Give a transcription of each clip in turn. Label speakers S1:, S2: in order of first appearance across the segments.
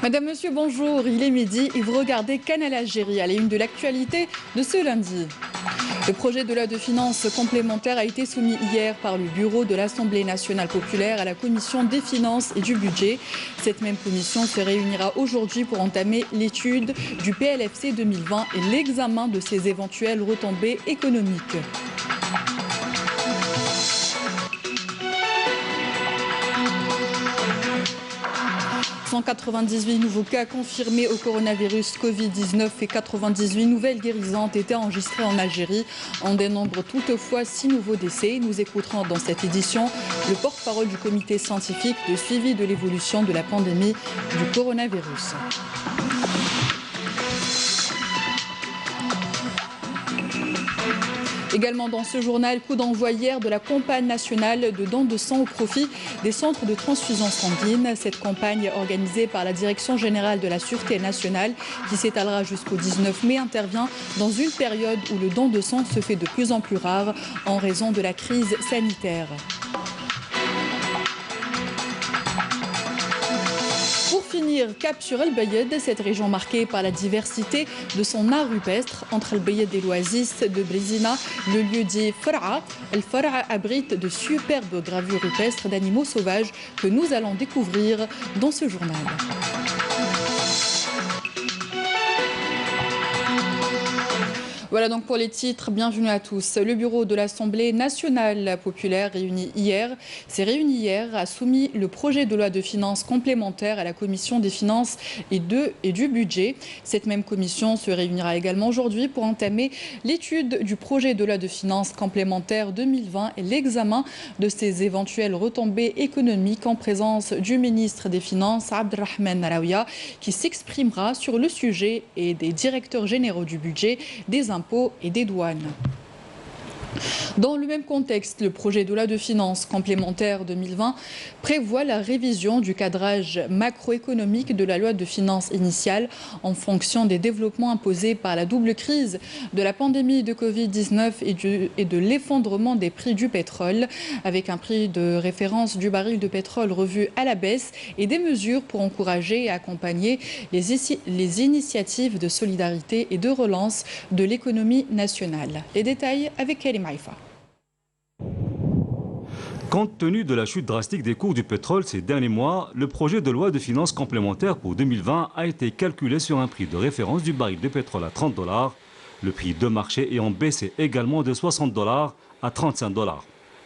S1: Madame, Monsieur, bonjour, il est midi et vous regardez Canal Algérie à la une de l'actualité de ce lundi. Le projet de loi de finances complémentaire a été soumis hier par le bureau de l'Assemblée nationale populaire à la commission des finances et du budget. Cette même commission se réunira aujourd'hui pour entamer l'étude du PLFC 2020 et l'examen de ses éventuelles retombées économiques. 198 nouveaux cas confirmés au coronavirus Covid-19 et 98 nouvelles guérisons ont été enregistrées en Algérie. On dénombre toutefois 6 nouveaux décès. Nous écouterons dans cette édition le porte-parole du comité scientifique de suivi de l'évolution de la pandémie du coronavirus. Également dans ce journal, coup d'envoi hier de la campagne nationale de dons de sang au profit des centres de transfusion sanguine. Cette campagne organisée par la Direction générale de la Sûreté nationale qui s'étalera jusqu'au 19 mai intervient dans une période où le don de sang se fait de plus en plus rare en raison de la crise sanitaire. Pour finir, cap sur El Bayed, cette région marquée par la diversité de son art rupestre. Entre El Bayed et l'oasis de Brézina, le lieu dit Far'a. El Far'a abrite de superbes gravures rupestres d'animaux sauvages que nous allons découvrir dans ce journal. Voilà donc pour les titres, bienvenue à tous. Le bureau de l'Assemblée nationale populaire s'est réuni hier, a soumis le projet de loi de finances complémentaire à la commission des finances et du budget. Cette même commission se réunira également aujourd'hui pour entamer l'étude du projet de loi de finances complémentaire 2020 et l'examen de ses éventuelles retombées économiques en présence du ministre des Finances, Abdelrahman Araouia, qui s'exprimera sur le sujet et des directeurs généraux du budget, des impôts et des douanes. Dans le même contexte, le projet de loi de finances complémentaire 2020 prévoit la révision du cadrage macroéconomique de la loi de finances initiale en fonction des développements imposés par la double crise de la pandémie de Covid-19 et de l'effondrement des prix du pétrole, avec un prix de référence du baril de pétrole revu à la baisse et des mesures pour encourager et accompagner les initiatives de solidarité et de relance de l'économie nationale. Les détails avec Karim Haïfa.
S2: Compte tenu de la chute drastique des cours du pétrole ces derniers mois, le projet de loi de finances complémentaire pour 2020 a été calculé sur un prix de référence du baril de pétrole à $30, le prix de marché ayant baissé également de $60 à $35.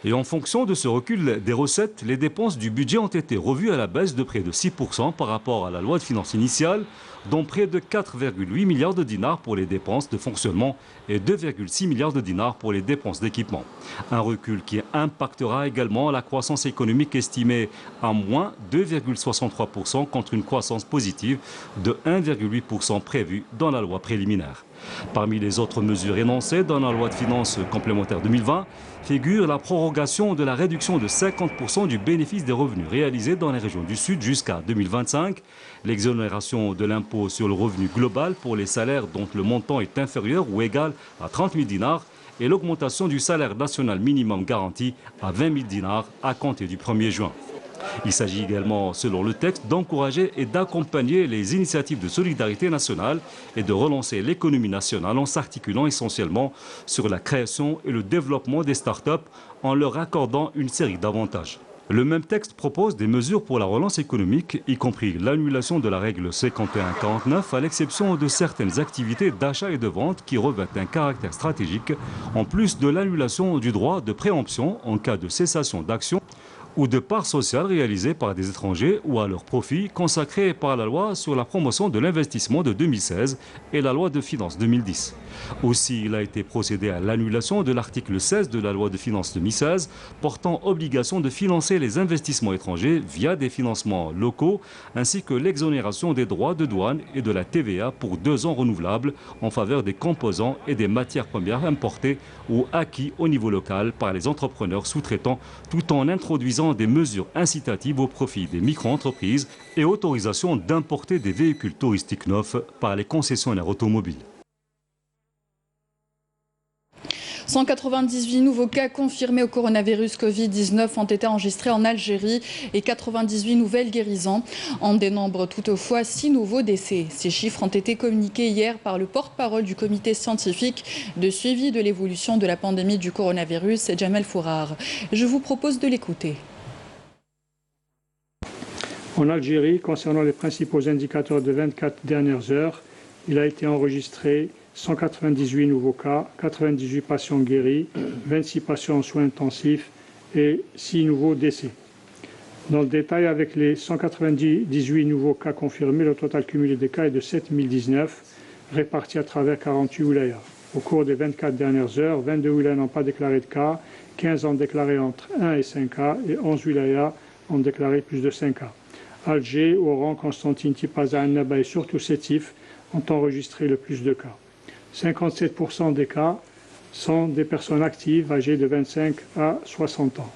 S2: Et en fonction de ce recul des recettes, les dépenses du budget ont été revues à la baisse de près de 6% par rapport à la loi de finances initiale, dont près de 4,8 milliards de dinars pour les dépenses de fonctionnement et 2,6 milliards de dinars pour les dépenses d'équipement. Un recul qui impactera également la croissance économique estimée à moins 2,63% contre une croissance positive de 1,8% prévue dans la loi préliminaire. Parmi les autres mesures énoncées dans la loi de finances complémentaire 2020 figure la prorogation de la réduction de 50% du bénéfice des revenus réalisés dans les régions du Sud jusqu'à 2025, l'exonération de l'impôt sur le revenu global pour les salaires dont le montant est inférieur ou égal à 30 000 dinars et l'augmentation du salaire national minimum garanti à 20 000 dinars à compter du 1er juin. Il s'agit également, selon le texte, d'encourager et d'accompagner les initiatives de solidarité nationale et de relancer l'économie nationale en s'articulant essentiellement sur la création et le développement des start-up en leur accordant une série d'avantages. Le même texte propose des mesures pour la relance économique, y compris l'annulation de la règle 51-49 à l'exception de certaines activités d'achat et de vente qui revêtent un caractère stratégique, en plus de l'annulation du droit de préemption en cas de cessation d'action ou de parts sociales réalisées par des étrangers ou à leur profit consacrées par la loi sur la promotion de l'investissement de 2016 et la loi de finances 2010. Aussi, il a été procédé à l'annulation de l'article 16 de la loi de finances 2016 portant obligation de financer les investissements étrangers via des financements locaux ainsi que l'exonération des droits de douane et de la TVA pour 2 ans renouvelables en faveur des composants et des matières premières importées ou acquis au niveau local par les entrepreneurs sous-traitants tout en introduisant précisant des mesures incitatives au profit des micro-entreprises et autorisation d'importer des véhicules touristiques neufs par les concessionnaires automobiles.
S1: 198 nouveaux cas confirmés au coronavirus Covid-19 ont été enregistrés en Algérie et 98 nouvelles guérisons. On dénombre toutefois 6 nouveaux décès. Ces chiffres ont été communiqués hier par le porte-parole du comité scientifique de suivi de l'évolution de la pandémie du coronavirus, Jamel Fourar. Je vous propose de l'écouter.
S3: En Algérie, concernant les principaux indicateurs de 24 dernières heures, il a été enregistré 198 nouveaux cas, 98 patients guéris, 26 patients en soins intensifs et 6 nouveaux décès. Dans le détail, avec les 198 nouveaux cas confirmés, le total cumulé des cas est de 7019, répartis à travers 48 wilayas. Au cours des 24 dernières heures, 22 wilayas n'ont pas déclaré de cas, 15 ont déclaré entre 1 et 5 cas et 11 wilayas ont déclaré plus de 5 cas. Alger, Oran, Constantine, Tipaza, Annaba et surtout Sétif ont enregistré le plus de cas. 57% des cas sont des personnes actives âgées de 25 à 60 ans.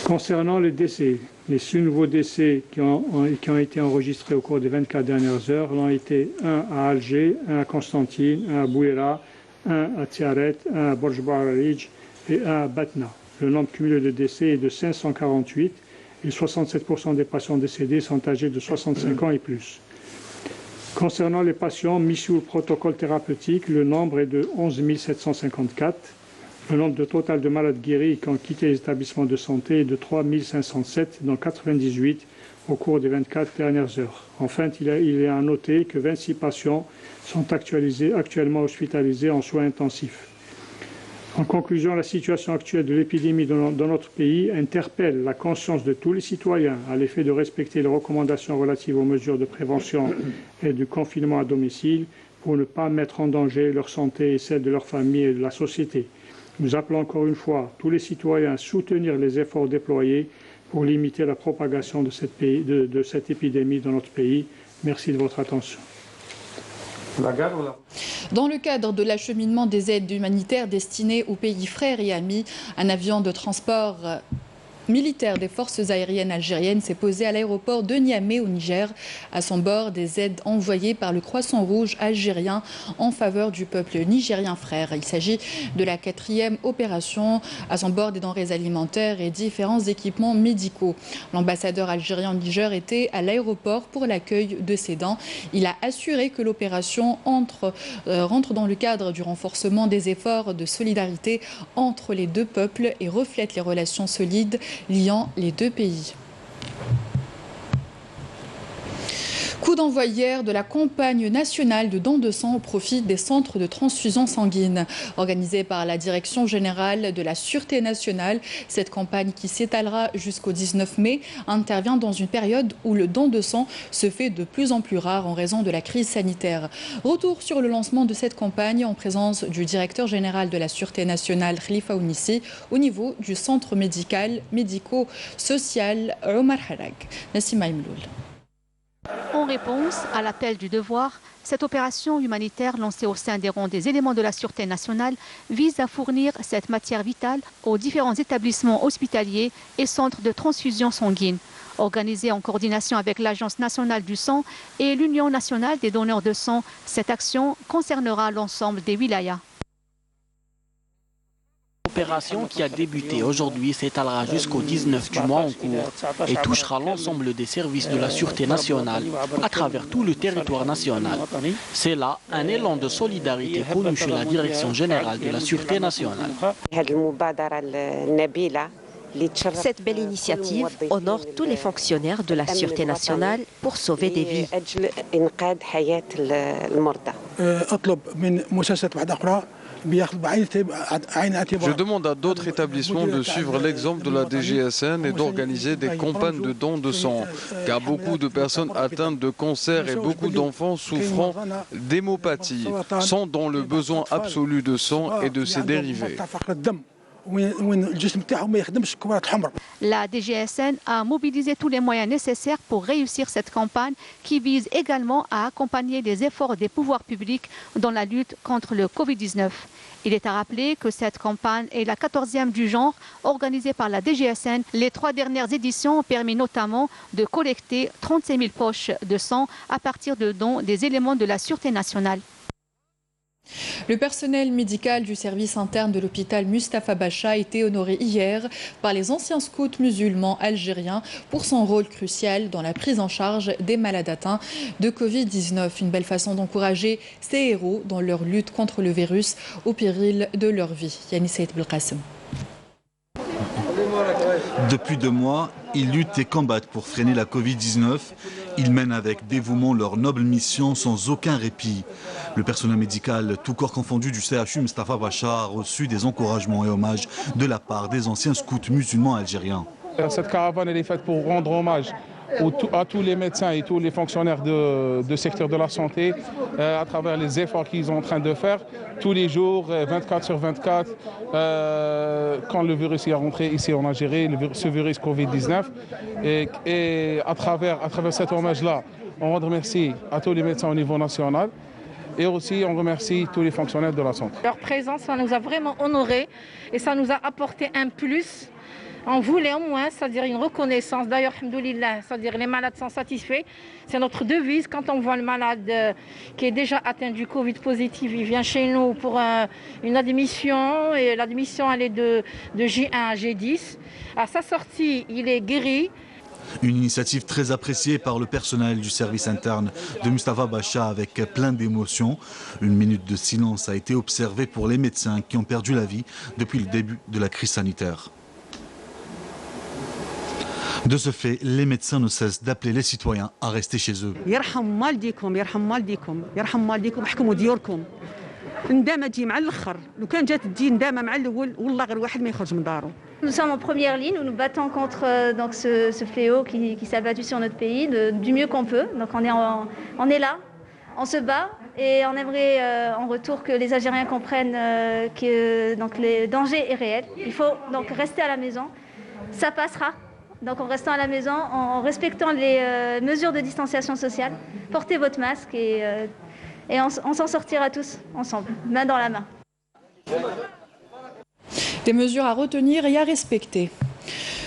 S3: Concernant les décès, les 6 nouveaux décès qui ont été enregistrés au cours des 24 dernières heures l'ont été 1 à Alger, 1 à Constantine, 1 à Bouira, 1 à Tiaret, 1 à Borj Bouarij et 1 à Batna. Le nombre cumulé de décès est de 548 et 67% des patients décédés sont âgés de 65 ans et plus. Concernant les patients mis sous le protocole thérapeutique, le nombre est de 11 754. Le nombre de total de malades guéris qui ont quitté les établissements de santé est de 3 507, dont 98 au cours des 24 dernières heures. Enfin, il est à noter que 26 patients sont actuellement hospitalisés en soins intensifs. En conclusion, la situation actuelle de l'épidémie dans notre pays interpelle la conscience de tous les citoyens à l'effet de respecter les recommandations relatives aux mesures de prévention et du confinement à domicile pour ne pas mettre en danger leur santé et celle de leur famille et de la société. Nous appelons encore une fois tous les citoyens à soutenir les efforts déployés pour limiter la propagation de cette épidémie dans notre pays. Merci de votre attention.
S1: Dans le cadre de l'acheminement des aides humanitaires destinées aux pays frères et amis, un avion de transport militaire des forces aériennes algériennes s'est posé à l'aéroport de Niamey au Niger. À son bord, des aides envoyées par le Croissant Rouge algérien en faveur du peuple nigérien frère. Il s'agit de la 4e opération. À son bord, des denrées alimentaires et différents équipements médicaux. L'ambassadeur algérien au Niger était à l'aéroport pour l'accueil de ces dons. Il a assuré que l'opération rentre dans le cadre du renforcement des efforts de solidarité entre les deux peuples et reflète les relations solides liant les deux pays. Coup d'envoi hier de la campagne nationale de dons de sang au profit des centres de transfusion sanguine. Organisée par la Direction générale de la Sûreté nationale, cette campagne qui s'étalera jusqu'au 19 mai intervient dans une période où le don de sang se fait de plus en plus rare en raison de la crise sanitaire. Retour sur le lancement de cette campagne en présence du directeur général de la Sûreté nationale, Khalifa Ounissi, au niveau du centre médico-social Omar Harag. Nassima Imloul.
S4: En réponse à l'appel du devoir, cette opération humanitaire lancée au sein des rangs des éléments de la Sûreté nationale vise à fournir cette matière vitale aux différents établissements hospitaliers et centres de transfusion sanguine. Organisée en coordination avec l'Agence nationale du sang et l'Union nationale des donneurs de sang, cette action concernera l'ensemble des wilayas.
S5: L'opération qui a débuté aujourd'hui s'étalera jusqu'au 19 du mois en cours et touchera l'ensemble des services de la Sûreté nationale à travers tout le territoire national. C'est là un élan de solidarité connu chez la Direction générale de la Sûreté nationale.
S6: Cette belle initiative honore tous les fonctionnaires de la Sûreté nationale pour sauver des vies.
S7: Je demande à d'autres établissements de suivre l'exemple de la DGSN et d'organiser des campagnes de dons de sang, car beaucoup de personnes atteintes de cancer et beaucoup d'enfants souffrant d'hémopathie sont dans le besoin absolu de sang et de ses dérivés.
S4: La DGSN a mobilisé tous les moyens nécessaires pour réussir cette campagne qui vise également à accompagner les efforts des pouvoirs publics dans la lutte contre le Covid-19. Il est à rappeler que cette campagne est la 14e du genre organisée par la DGSN. Les 3 dernières éditions ont permis notamment de collecter 36 000 poches de sang à partir de dons des éléments de la Sûreté nationale.
S1: Le personnel médical du service interne de l'hôpital Mustapha Bacha a été honoré hier par les anciens scouts musulmans algériens pour son rôle crucial dans la prise en charge des malades atteints de Covid-19. Une belle façon d'encourager ces héros dans leur lutte contre le virus au péril de leur vie. Yannis Saïd Belkacem.
S8: Depuis 2 mois, ils luttent et combattent pour freiner la Covid-19. Ils mènent avec dévouement leur noble mission sans aucun répit. Le personnel médical, tout corps confondu du CHU Mustapha Bacha, a reçu des encouragements et hommages de la part des anciens scouts musulmans algériens.
S9: Cette caravane elle est faite pour rendre hommage à tous les médecins et tous les fonctionnaires de secteur de la santé à travers les efforts qu'ils sont en train de faire tous les jours, 24 sur 24, quand le virus est rentré ici en Algérie, ce virus Covid-19. Et à travers cet hommage-là, on remercie à tous les médecins au niveau national. Et aussi, on remercie tous les fonctionnaires de la santé.
S10: Leur présence, ça nous a vraiment honorés et ça nous a apporté un plus. On voulait au moins, c'est-à-dire une reconnaissance. D'ailleurs, alhamdoulilah, c'est-à-dire les malades sont satisfaits. C'est notre devise. Quand on voit le malade qui est déjà atteint du Covid positif, il vient chez nous pour une admission. Et l'admission, elle est de J1 à G10. À sa sortie, il est guéri.
S8: Une initiative très appréciée par le personnel du service interne de Mustapha Bacha avec plein d'émotions. Une minute de silence a été observée pour les médecins qui ont perdu la vie depuis le début de la crise sanitaire. De ce fait, les médecins ne cessent d'appeler les citoyens à rester chez eux.
S11: Nous sommes en première ligne, nous nous battons contre ce fléau qui s'est abattu sur notre pays du mieux qu'on peut. Donc on est là, on se bat et on aimerait en retour que les Algériens comprennent que le danger est réel. Il faut donc rester à la maison, ça passera. Donc en restant à la maison, en respectant les mesures de distanciation sociale, portez votre masque et on s'en sortira tous ensemble, main dans la main.
S1: Des mesures à retenir et à respecter.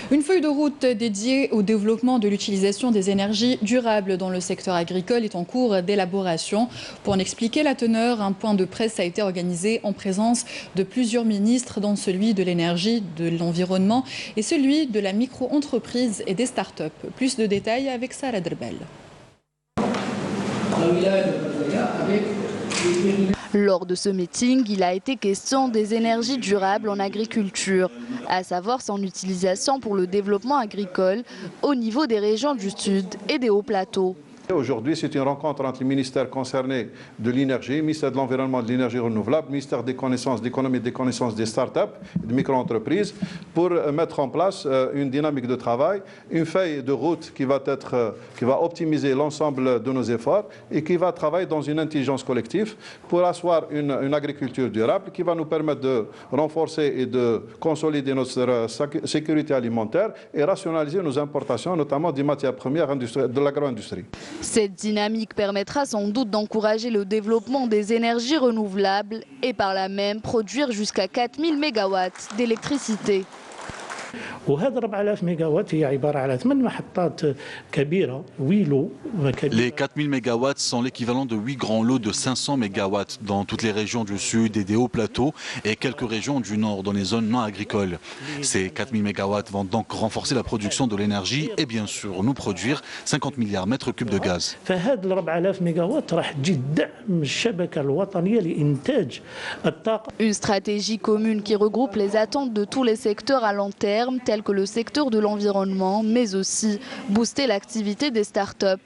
S1: Une feuille de route dédiée au développement de l'utilisation des énergies durables dans le secteur agricole est en cours d'élaboration. Pour en expliquer la teneur, un point de presse a été organisé en présence de plusieurs ministres, dont celui de l'énergie, de l'environnement et celui de la micro-entreprise et des start-up. Plus de détails avec Sarah Derbel.
S12: Lors de ce meeting, il a été question des énergies durables en agriculture, à savoir son utilisation pour le développement agricole au niveau des régions du Sud et des hauts plateaux.
S13: Aujourd'hui, c'est une rencontre entre les ministères concernés de l'énergie, ministère de l'Environnement et de l'énergie renouvelable, ministère des connaissances, d'économie et des connaissances des start-up, des micro-entreprises, pour mettre en place une dynamique de travail, une feuille de route qui va optimiser l'ensemble de nos efforts et qui va travailler dans une intelligence collective pour asseoir une agriculture durable qui va nous permettre de renforcer et de consolider notre sécurité alimentaire et rationaliser nos importations, notamment des matières premières de l'agro-industrie.
S12: Cette dynamique permettra sans doute d'encourager le développement des énergies renouvelables et par là même produire jusqu'à 4000 MW d'électricité.
S8: Les 4000 MW sont l'équivalent de 8 grands lots de 500 MW dans toutes les régions du Sud et des hauts plateaux et quelques régions du Nord dans les zones non agricoles. Ces 4000 MW vont donc renforcer la production de l'énergie et bien sûr nous produire 50 milliards mètres cubes de gaz.
S12: Une stratégie commune qui regroupe les attentes de tous les secteurs à long terme, tels que le secteur de l'environnement, mais aussi booster l'activité des start-up.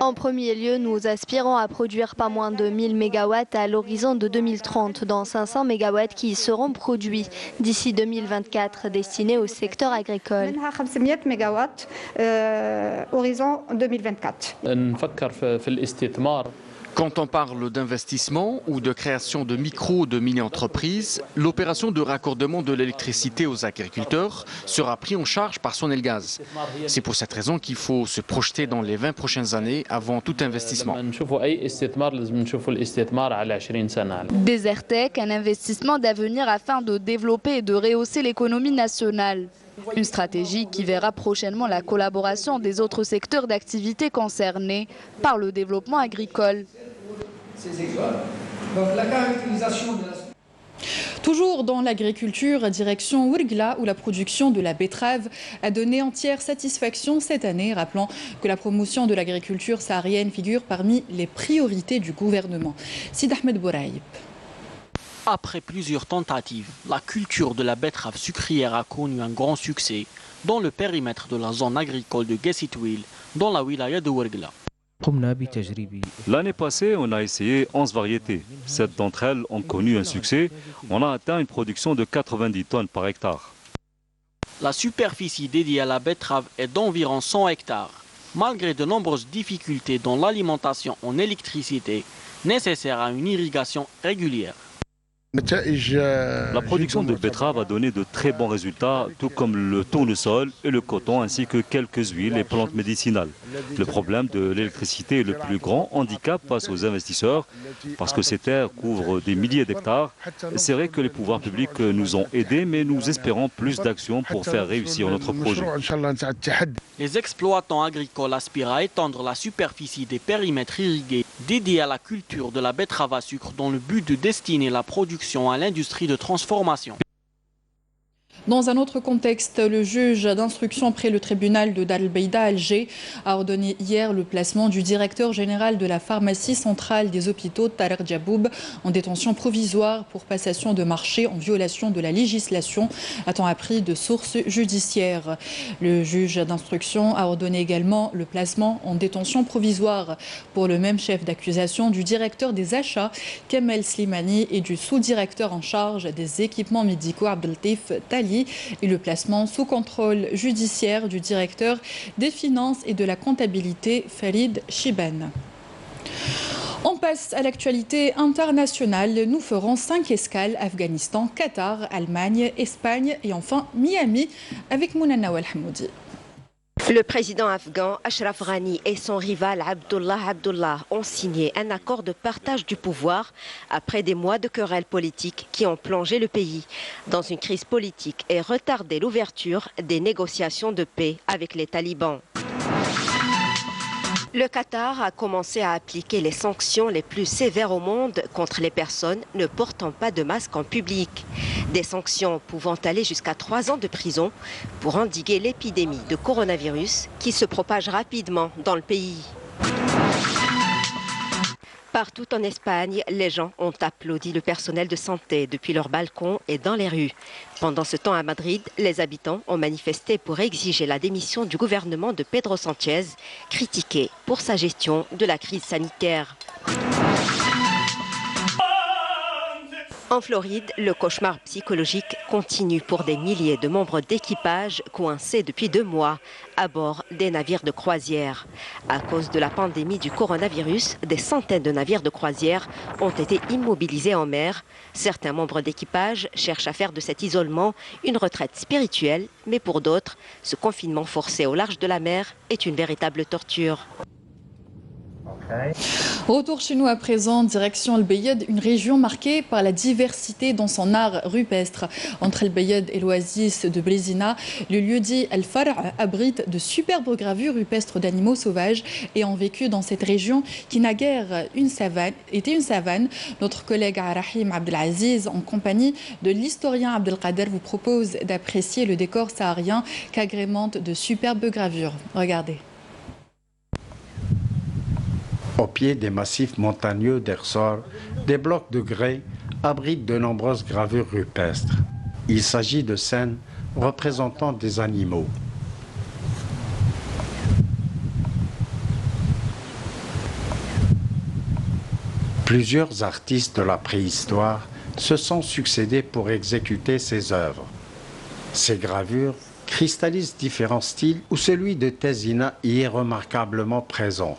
S14: En premier lieu, nous aspirons à produire pas moins de 1000 MW à l'horizon de 2030, dont 500 MW qui seront produits d'ici 2024, destinés au secteur agricole.
S11: horizon 2024.
S15: Quand on parle d'investissement ou de création de micro ou de mini-entreprises, l'opération de raccordement de l'électricité aux agriculteurs sera prise en charge par Sonelgaz. C'est pour cette raison qu'il faut se projeter dans les 20 prochaines années avant tout investissement.
S12: Desertec, un investissement d'avenir afin de développer et de rehausser l'économie nationale. Une stratégie qui verra prochainement la collaboration des autres secteurs d'activité concernés par le développement agricole.
S1: Toujours dans l'agriculture, direction Ouargla, où la production de la betterave a donné entière satisfaction cette année, rappelant que la promotion de l'agriculture saharienne figure parmi les priorités du gouvernement. Sid Ahmed Bouraïb.
S5: Après plusieurs tentatives, la culture de la betterave sucrière a connu un grand succès dans le périmètre de la zone agricole de Guessitwil, dans la wilaya de Ouargla.
S2: L'année passée, on a essayé 11 variétés. 7 d'entre elles ont connu un succès. On a atteint une production de 90 tonnes par hectare.
S5: La superficie dédiée à la betterave est d'environ 100 hectares. Malgré de nombreuses difficultés dans l'alimentation en électricité nécessaire à une irrigation régulière.
S2: La production de betterave a donné de très bons résultats, tout comme le tournesol et le coton, ainsi que quelques huiles et plantes médicinales. Le problème de l'électricité est le plus grand handicap face aux investisseurs, parce que ces terres couvrent des milliers d'hectares. C'est vrai que les pouvoirs publics nous ont aidés, mais nous espérons plus d'actions pour faire réussir notre projet.
S5: Les exploitants agricoles aspirent à étendre la superficie des périmètres irrigués dédiés à la culture de la betterave à sucre dans le but de destiner la production à l'industrie de transformation.
S1: Dans un autre contexte, le juge d'instruction près le tribunal de Dar el-Beida à Alger a ordonné hier le placement du directeur général de la pharmacie centrale des hôpitaux, Tarek Djaboub, en détention provisoire pour passation de marché en violation de la législation, a-t-on appris de sources judiciaires. Le juge d'instruction a ordonné également le placement en détention provisoire pour le même chef d'accusation du directeur des achats, Kamel Slimani, et du sous-directeur en charge des équipements médicaux, Abdeltif Tali, et le placement sous contrôle judiciaire du directeur des finances et de la comptabilité, Farid Chiban. On passe à l'actualité internationale. Nous ferons 5 escales: Afghanistan, Qatar, Allemagne, Espagne et enfin Miami avec Mounana Walhamoudi.
S6: Le président afghan Ashraf Ghani et son rival Abdullah ont signé un accord de partage du pouvoir après des mois de querelles politiques qui ont plongé le pays dans une crise politique et retardé l'ouverture des négociations de paix avec les talibans. Le Qatar a commencé à appliquer les sanctions les plus sévères au monde contre les personnes ne portant pas de masque en public. Des sanctions pouvant aller jusqu'à 3 ans de prison pour endiguer l'épidémie de coronavirus qui se propage rapidement dans le pays. Partout en Espagne, les gens ont applaudi le personnel de santé depuis leurs balcons et dans les rues. Pendant ce temps à Madrid, les habitants ont manifesté pour exiger la démission du gouvernement de Pedro Sánchez, critiqué pour sa gestion de la crise sanitaire. En Floride, le cauchemar psychologique continue pour des milliers de membres d'équipage coincés depuis 2 mois à bord des navires de croisière. À cause de la pandémie du coronavirus, des centaines de navires de croisière ont été immobilisés en mer. Certains membres d'équipage cherchent à faire de cet isolement une retraite spirituelle, mais pour d'autres, ce confinement forcé au large de la mer est une véritable torture.
S1: Retour chez nous à présent, direction El Beyed, une région marquée par la diversité dans son art rupestre. Entre El Beyed et l'oasis de Blezina, le lieu-dit El Far' abrite de superbes gravures rupestres d'animaux sauvages et ont vécu dans cette région qui naguère était une savane. Notre collègue Rahim Abdelaziz, en compagnie de l'historien Abdelkader, vous propose d'apprécier le décor saharien qu'agrémentent de superbes gravures. Regardez.
S16: Au pied des massifs montagneux d'Ersor, des blocs de grès abritent de nombreuses gravures rupestres. Il s'agit de scènes représentant des animaux. Plusieurs artistes de la préhistoire se sont succédés pour exécuter ces œuvres. Ces gravures cristallisent différents styles où celui de Tezina y est remarquablement présent.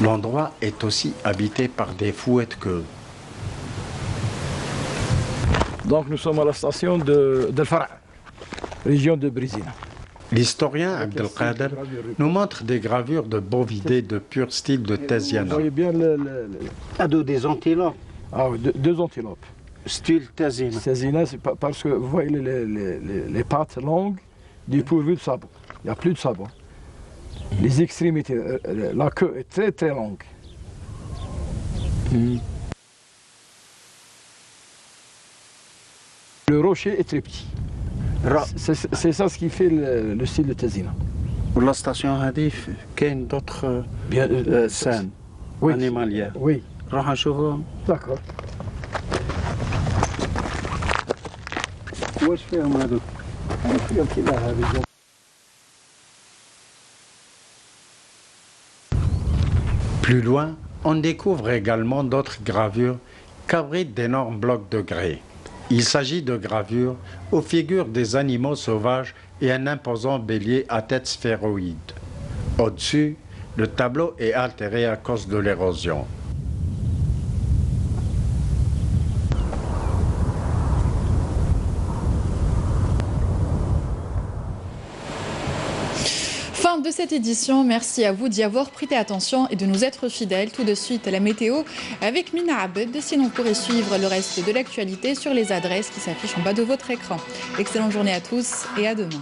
S16: L'endroit est aussi habité par des fouettes-queues.
S17: Donc nous sommes à la station de Fara, région de Brésil.
S16: L'historien Abdelkader nous montre des gravures de bovidés de pur style de Tiziana.
S17: Vous voyez bien
S18: des antilopes.
S17: Ah oui, deux antilopes.
S18: Style Tiziana.
S17: Tiziana, c'est parce que vous voyez les pattes longues dépourvues de sabot. Il n'y a plus de sabot. Les extrémités, la queue est très très longue. Le rocher est très petit. C'est ça ce qui fait le style de Tiziana.
S18: Pour la station Hadif, qu'il y a d'autres scènes animalières.
S17: Oui.
S18: D'accord.
S16: Plus loin, on découvre également d'autres gravures qu'abritent d'énormes blocs de grès. Il s'agit de gravures aux figures des animaux sauvages et un imposant bélier à tête sphéroïde. Au-dessus, le tableau est altéré à cause de l'érosion.
S1: Fin de cette édition, merci à vous d'y avoir prêté attention et de nous être fidèles. Tout de suite la météo avec Mina Abed. Sinon, vous pourrez suivre le reste de l'actualité sur les adresses qui s'affichent en bas de votre écran. Excellente journée à tous et à demain.